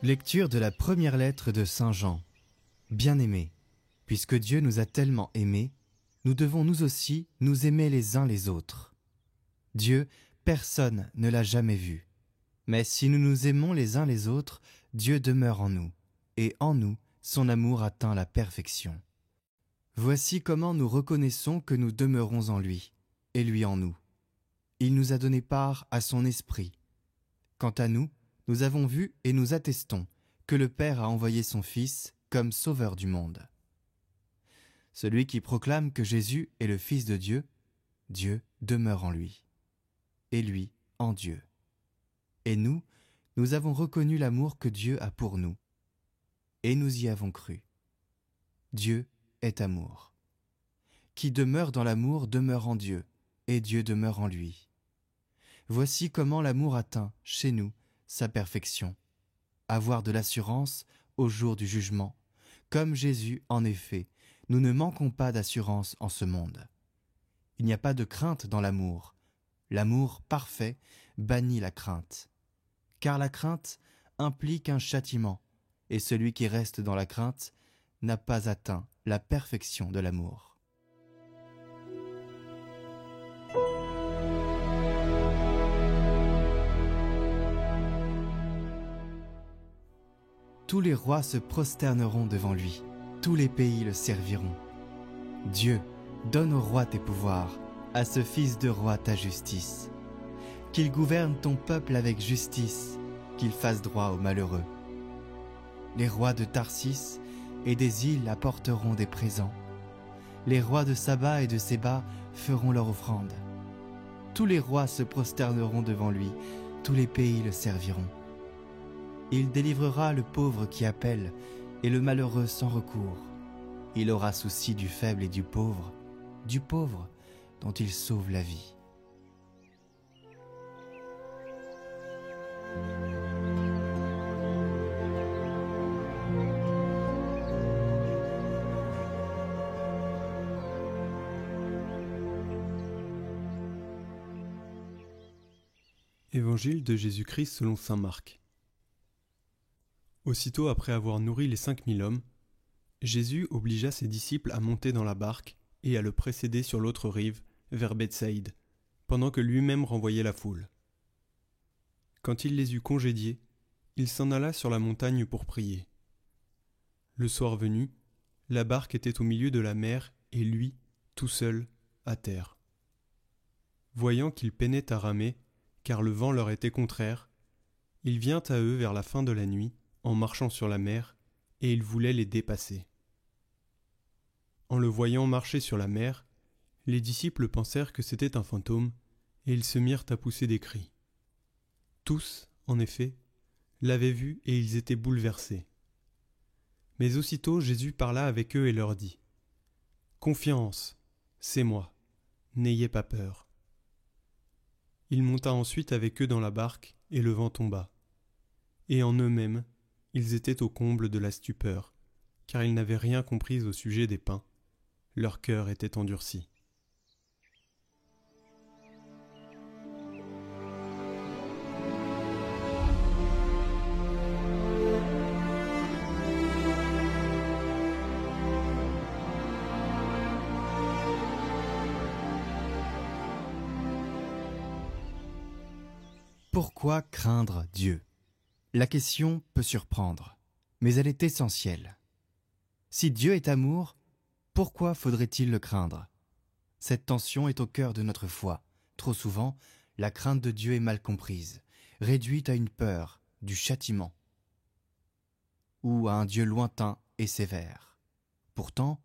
Lecture de la première lettre de Saint Jean. Bien-aimés, puisque Dieu nous a tellement aimés, nous devons nous aussi nous aimer les uns les autres. Dieu, personne ne l'a jamais vu. Mais si nous nous aimons les uns les autres, Dieu demeure en nous, et en nous, son amour atteint la perfection. Voici comment nous reconnaissons que nous demeurons en lui, et lui en nous. Il nous a donné part à son esprit. Quant à nous, nous avons vu et nous attestons que le Père a envoyé son Fils comme sauveur du monde. Celui qui proclame que Jésus est le Fils de Dieu, Dieu demeure en lui, et lui en Dieu. Et nous avons reconnu l'amour que Dieu a pour nous, et nous y avons cru. Dieu est amour. Qui demeure dans l'amour demeure en Dieu, et Dieu demeure en lui. Voici comment l'amour atteint, chez nous, sa perfection. Avoir de l'assurance au jour du jugement. Comme Jésus, en effet, nous ne manquons pas d'assurance en ce monde. Il n'y a pas de crainte dans l'amour. L'amour parfait bannit la crainte. Car la crainte implique un châtiment, et celui qui reste dans la crainte n'a pas atteint la perfection de l'amour. Tous les rois se prosterneront devant lui, tous les pays le serviront. Dieu, donne au roi tes pouvoirs, à ce fils de roi ta justice. Qu'il gouverne ton peuple avec justice, qu'il fasse droit aux malheureux. Les rois de Tarsis et des îles apporteront des présents. Les rois de Saba et de Séba feront leur offrande. Tous les rois se prosterneront devant lui, tous les pays le serviront. Il délivrera le pauvre qui appelle et le malheureux sans recours. Il aura souci du faible et du pauvre dont il sauve la vie. Évangile de Jésus-Christ selon saint Marc. Aussitôt après avoir nourri les 5000 hommes, Jésus obligea ses disciples à monter dans la barque et à le précéder sur l'autre rive, vers Bethsaïde, pendant que lui-même renvoyait la foule. Quand il les eut congédiés, il s'en alla sur la montagne pour prier. Le soir venu, la barque était au milieu de la mer et lui, tout seul, à terre. Voyant qu'ils peinaient à ramer, car le vent leur était contraire, il vient à eux vers la fin de la nuit, en marchant sur la mer, et il voulait les dépasser. En le voyant marcher sur la mer, les disciples pensèrent que c'était un fantôme, et ils se mirent à pousser des cris. Tous, en effet, l'avaient vu et ils étaient bouleversés. Mais aussitôt Jésus parla avec eux et leur dit : « Confiance, c'est moi, n'ayez pas peur. » Il monta ensuite avec eux dans la barque, et le vent tomba. Et en eux-mêmes, ils étaient au comble de la stupeur, car ils n'avaient rien compris au sujet des pains. Leur cœur était endurci. Pourquoi craindre Dieu ? La question peut surprendre, mais elle est essentielle. Si Dieu est amour, pourquoi faudrait-il le craindre ? Cette tension est au cœur de notre foi. Trop souvent, la crainte de Dieu est mal comprise, réduite à une peur, du châtiment, ou à un Dieu lointain et sévère. Pourtant,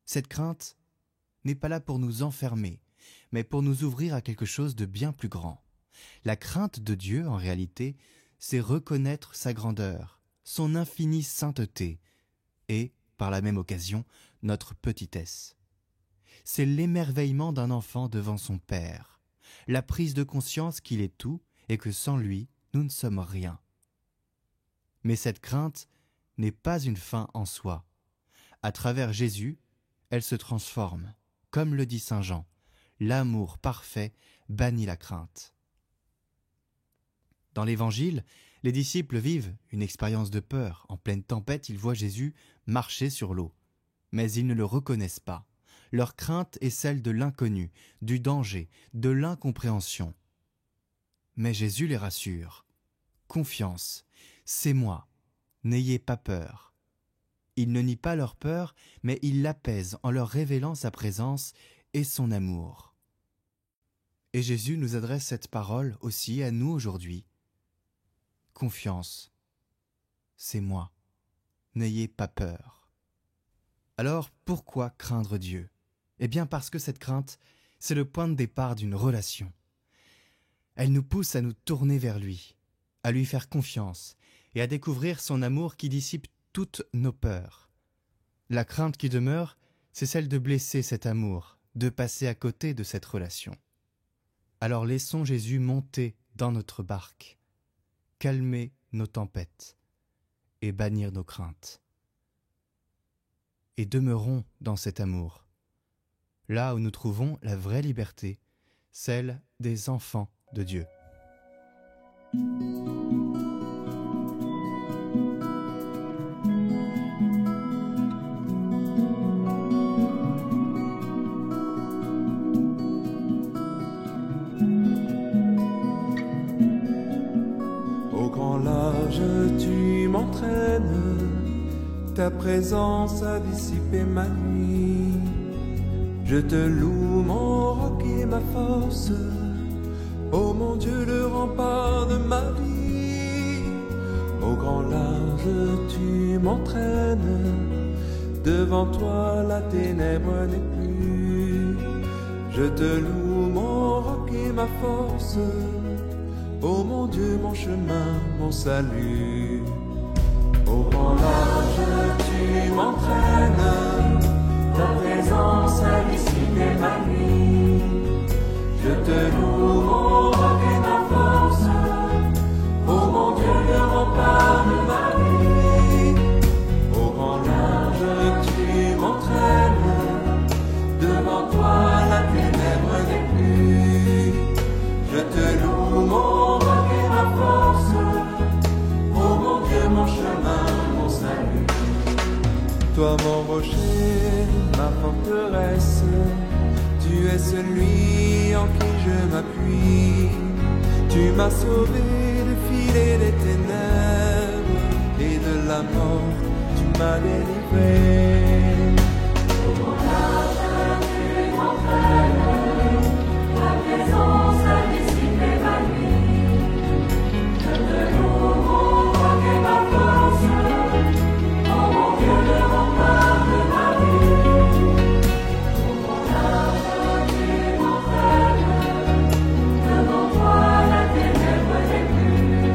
cette crainte n'est pas là pour nous enfermer, mais pour nous ouvrir à quelque chose de bien plus grand. La crainte de Dieu, en réalité, c'est reconnaître sa grandeur, son infinie sainteté et, par la même occasion, notre petitesse. C'est l'émerveillement d'un enfant devant son Père, la prise de conscience qu'il est tout et que sans lui, nous ne sommes rien. Mais cette crainte n'est pas une fin en soi. À travers Jésus, elle se transforme. Comme le dit saint Jean, l'amour parfait bannit la crainte. Dans l'Évangile, les disciples vivent une expérience de peur. En pleine tempête, ils voient Jésus marcher sur l'eau. Mais ils ne le reconnaissent pas. Leur crainte est celle de l'inconnu, du danger, de l'incompréhension. Mais Jésus les rassure. « Confiance, c'est moi, n'ayez pas peur. » Il ne nie pas leur peur, mais il l'apaise en leur révélant sa présence et son amour. Et Jésus nous adresse cette parole aussi à nous aujourd'hui. « Confiance, c'est moi, n'ayez pas peur. » Alors pourquoi craindre Dieu ? Eh bien parce que cette crainte, c'est le point de départ d'une relation. Elle nous pousse à nous tourner vers lui, à lui faire confiance et à découvrir son amour qui dissipe toutes nos peurs. La crainte qui demeure, c'est celle de blesser cet amour, de passer à côté de cette relation. Alors laissons Jésus monter dans notre barque, calmer nos tempêtes et bannir nos craintes. Et demeurons dans cet amour, là où nous trouvons la vraie liberté, celle des enfants de Dieu. Au grand large, tu m'entraînes, ta présence a dissipé ma nuit. Je te loue, mon roc et ma force, ô mon Dieu, le rempart de ma vie. Au grand large, tu m'entraînes, devant toi la ténèbre n'est plus. Je te loue, mon roc et ma force, ô mon Dieu, mon chemin, mon salut. Au grand large, tu m'entraînes, ta présence a dissipé ma nuit. Je te loue, mon roc et ma force, ô mon Dieu, le rempart de ma vie. Au grand large, tu m'entraînes, devant toi la ténèbre n'est plus. Je te loue, mon roc et ma force, ô mon Dieu, mon chemin, mon salut. Toi mon rocher, ma forteresse, tu es celui en qui je m'appuie. Tu m'as sauvé du filet des ténèbres et de la mort, tu m'as délivré. Au grand large, tu m'entraînes, ta présence a dissipé ma nuit. Je te loue, mon roc et ma force, ô mon Dieu, le rempart de ma vie. Au grand large, tu m'entraînes, devant toi la ténèbre n'est plus.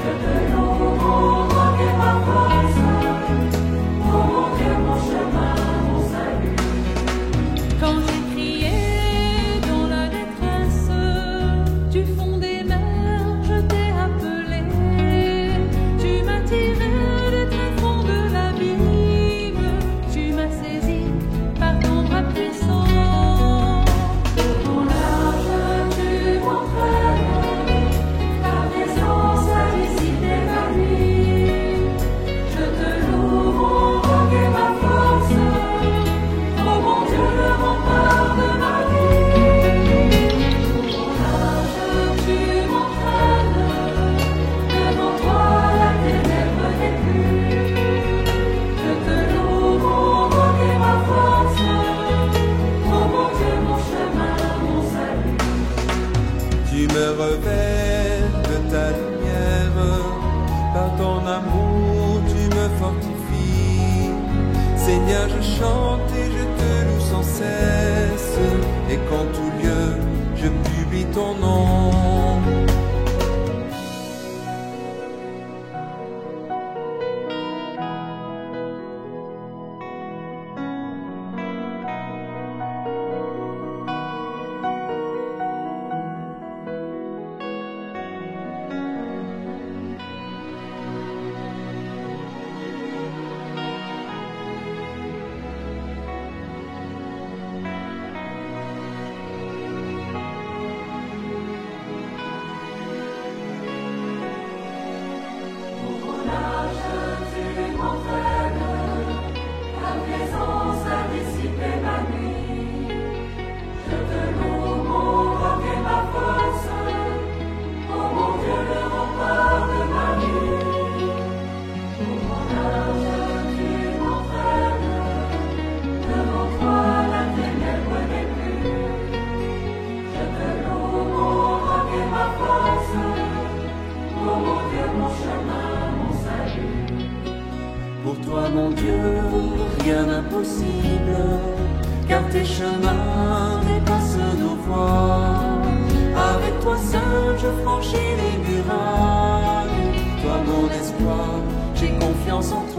Je te loue, mon roc et ma force, ô mon Dieu, mon chemin, mon salut. Quand j'ai crié dans la détresse, du fond des mers, je t'ai appelé. Tu m'as tiré du tréfonds de l'abîme. Tu m'as saisi par ton bras puissant. Au grand large, tu m'entraînes, ta présence a dissipé ma nuit. Je te loue, mon roc et ma force, ô mon Dieu, le rempart de ma vie. Au grand large, tu m'entraînes, devant toi la ténèbre n'est plus. Je te loue, mon roc et ma force, ô mon Dieu, mon chemin, mon salut. Tu me revêts de ta lumière, par ton amour tu me fortifies. Seigneur, je chante et je te loue sans cesse, et qu'en tout lieu je publie ton nom. Pour toi, mon Dieu, rien d'impossible, car tes chemins dépassent nos voies. Avec toi seul, je franchis les murailles. Toi, mon espoir, j'ai confiance en toi.